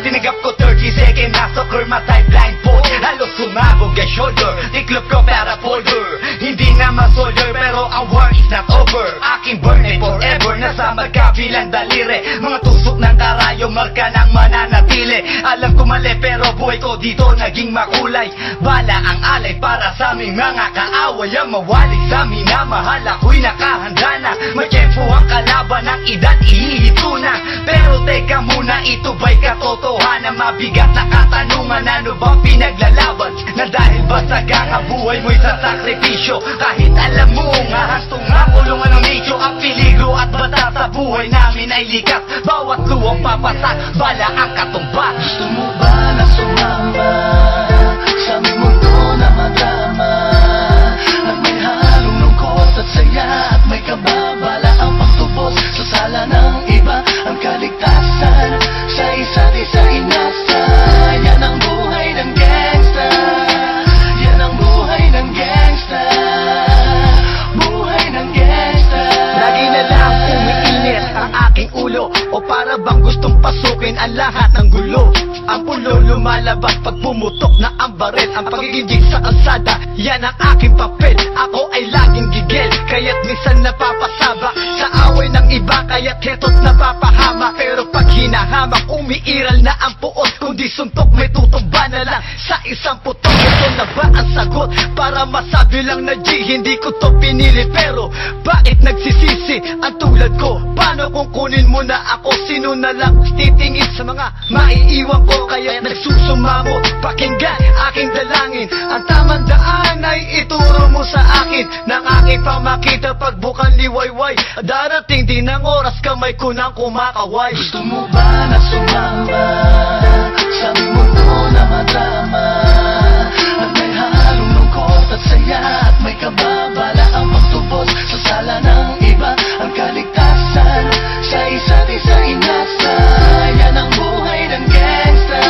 Tinigap ko 30 second na soccer, matay blindfold. Halos sumabog ang shoulder, tiklop ko para folder. Hindi na ma-soldier pero ang war is not over. Aking burn ay forever, nasa magkabilang daliri. Mga tusok ng karayo, marka ng mananatili. Alam ko mali pero buhay ko dito naging makulay. Bala ang alay para sa aming mga kaaway. Ang mawalik sa amin na mahal, ako'y nakahanda na. May tempo ang kalaban ng edad, ihihito na. Pero teka muna, ito ba'y katotohanan? Mabigat na katanungan, ano bang pinaglalaban? Na dahil basag ang buhay mo'y sa sakripisyo. Kahit alam mo nga hastong nga kulungan ng medyo. Ang peligro at bata sa buhay namin ay likas. Bawat luwang papasak, bala ang katumba. Gusto mo ba na sumama sa aming mundo na madrama? At may halong lungkot at saya, at may kababala ang pagtubos sa sala ng iba. Ang kaligtasan sa isa't isa inasa. Yan ang buhay ng gangsta. Yan ang buhay ng gangsta. Buhay ng gangsta. Lagi na lang umiinit ang aking ulo, o para bang gustong pasukin ang lahat ng gulo. Ang pulo lumalabas pag pumutok na ang baril. Ang pagiging sa kalsada, yan ang aking papel. Ako ay laging gigil, kaya't minsan napapasaba sa away ng iba, kaya't heto't napapahama. Pero pag hinahamak, umiiral na ang puot. Kundi suntok, may tutumba na lang sa isang putok. Ito na ba ang sagot? Para masabi lang na G, hindi ko to pinili. Pero bakit nagsisisi ang tulad ko? Paano kung kunin mo na ako? Sino na lang titingin sa mga maiiwan ko? Kaya nagsusumamo, pakinggan aking dalangin. Ang tamang daan ay ituro mo sa akin. Nang aking pamakita pagbukan liwayway. Darating din ang oras, kamay ko nang kumakaway. Gusto mo ba na sumama sa aming mundo na madrama? At may halong lungkot at saya, at may kababala ang pagtubos sa sala ng iba. Ang kaligtasan sa isa't isa inasa. Yan ang buhay ng gangsta.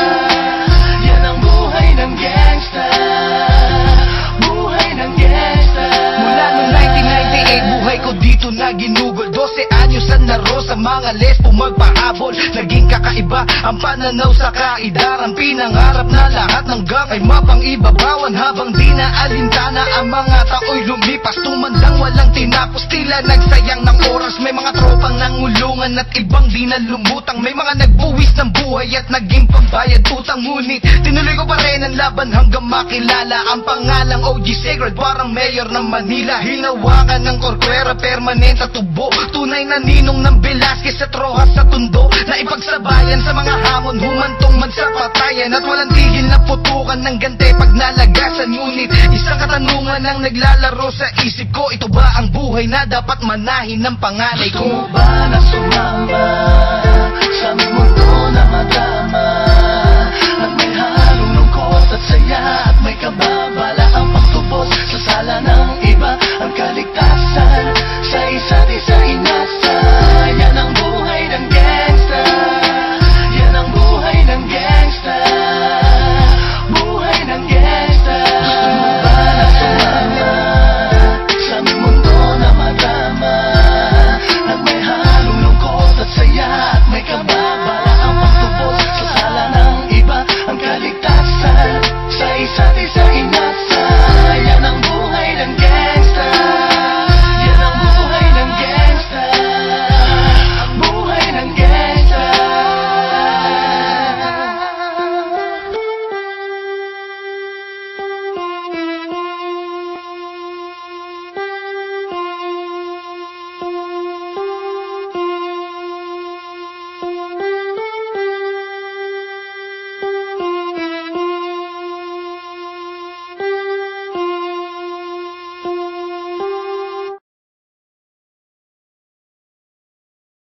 Yan ang buhay ng gangsta. Buhay ng gangsta. Mula noong 1998, buhay ko dito na ginugol. 12 anyos ang naro sa mga lesbo magpahabol. Naging kakaiba ang pananaw sa kaidaran. Pinangarap na lahat ng gang ay mapang-ibabawan. Habang di na alintana ang mga tao'y lumipas. Tumandang walang tinapos, tila nagsayang ng oras. May mga tropang nangulungan at ibang di na lumutang. May mga nagbuwis ng buhay at naging pambayad utang. Ngunit tinuloy ko pa rin ang laban hanggang makilala ang pangalang OG Sacred, parang mayor ng Manila. Hinawakan ng korkwera, permanent at tubo. Tunay na ninong ng Velasquez at Rojas sa tundo. Na ipagsabayan sa mga hamon, humantong man sa patayan. At walang tigil na putukan ng gante pag nalagasan. Ngunit isang katanungan ang naglalaro sa isip ko. Ito ba ang buhay na dapat manahin ng panganay ko? Gusto mo ba na sumama sa aming mundo na madrama?